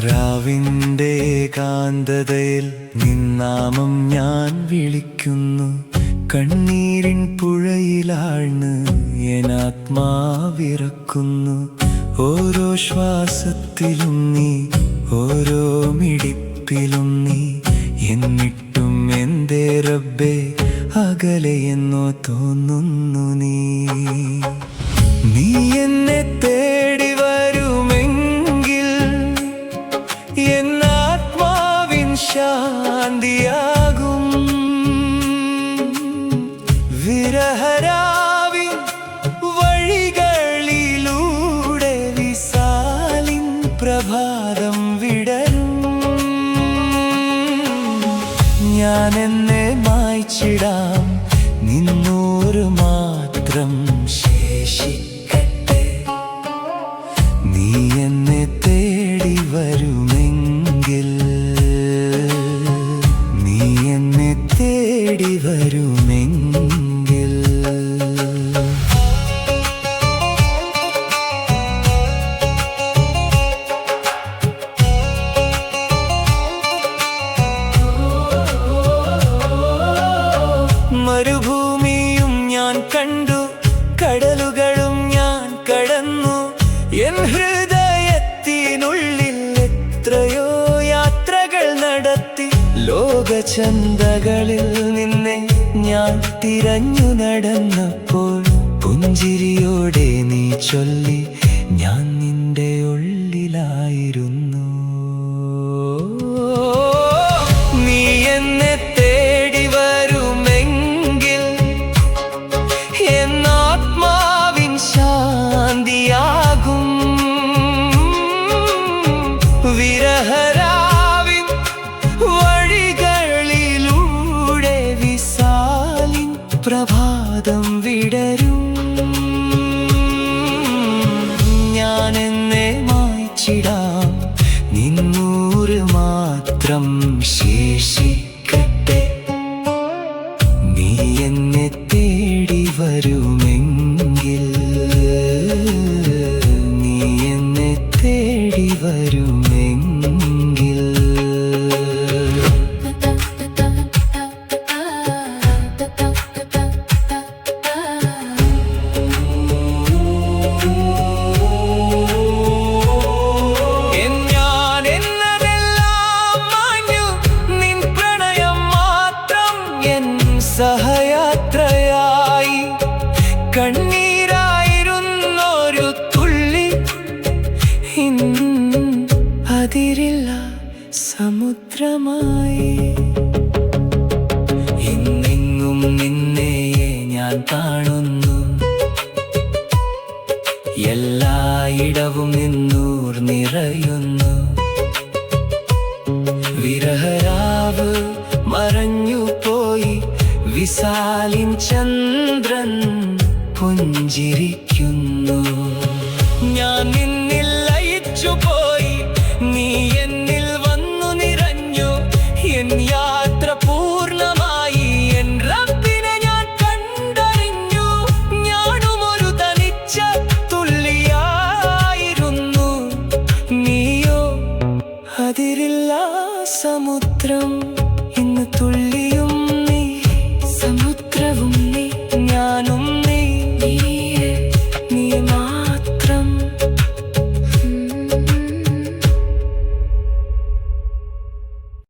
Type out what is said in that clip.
രാവിന്റെ ഏകാന്തതയിൽ നിന്നാമം ഞാൻ വിളിക്കുന്നു. കണ്ണീരിൻ പുഴയിലാഴ്ന്ന് എന്നാത്മാവിറക്കുന്നു. ഓരോ ശ്വാസത്തിലും നീ, ഓരോ മിടിപ്പിലും നീ. എന്നിട്ടും എന്തേ റബ്ബേ അകലെയെന്നോ തോന്നുന്നു നീ. നീ എന്നെ തേടി വരുമെങ്കിൽ എന്നാത്മാവിൻ ശാന്തിയാകും. വിരഹരാവിൻ വഴികളിലൂടെ വിസാലിൻ പ്രഭാതം വിടരും. ഞാൻ എന്നെ മായ്ച്ചിടാം, നിന്നോര് മാത്രം ശേഷിക്കട്ടെ. നീ എന്നെ തേടി വരുമെങ്കിൽ, നീ എന്നെ തേടി വരുമെങ്കിൽ. മരുഭൂമിയും ഞാൻ കണ്ടു, കടലുകളും ഞാൻ കടന്നു. എൻ ഹൃദയത്തിനുള്ളിൽ എത്രയോ യാത്രകൾ നടത്തി. ലോകചന്തകളിൽ നിന്നെ ഞാൻ തിരഞ്ഞു നടന്നപ്പോൾ പുഞ്ചിരിയോടെ നീ ചൊല്ലി, ഞാൻ നിന്റെ ഉള്ളിലായിരുന്നു. നീ എന്നെ തേടി വരുമെങ്കിൽ എന്നാത്മാവിൻ ശാന്തിയാകും. വിരഹരാവിൻ വഴികളിലൂടെ വിസാലിൻ പ്രഭാതം വിടരും. ഞാൻ എന്നെ മായ്ച്ചിടാം, നിന്നോര് മാത്രം ശേഷിക്കട്ടെ. നീ എന്നെ തേടി വരുമെങ്കിൽ, നീ എന്നെ തേടി വരുമെങ്കിൽ. സഹയാത്രയായി കണ്ണീരായിരുന്നൊരു തുള്ളി, അതിരില്ല സമുദ്രമായി. എന്നെങ്ങും നിന്നെയെ ഞാൻ കാണുന്നു, എല്ലായിടവും നിന്നൂർ നിറയുന്നു. വിരഹരാവ് മറഞ്ഞു പോയി, വിസാലിൻ ചന്ദ്രൻ പുഞ്ചിരിക്കുന്നു. ഞാൻ നിന്നിൽ ലയിച്ചു പോയി, നീ എന്നിൽ വന്നു നിറഞ്ഞു. എൻ യാത്ര പൂർണ്ണമായി, എൻ റബ്ബിനെ ഞാൻ കണ്ടറിഞ്ഞു. ഞാനും ഒരു തനിച്ച തുള്ളിയായിരുന്നു, നീയോ അതിരില്ല സമുദ്രം. ഇന്ന് തുള്ളി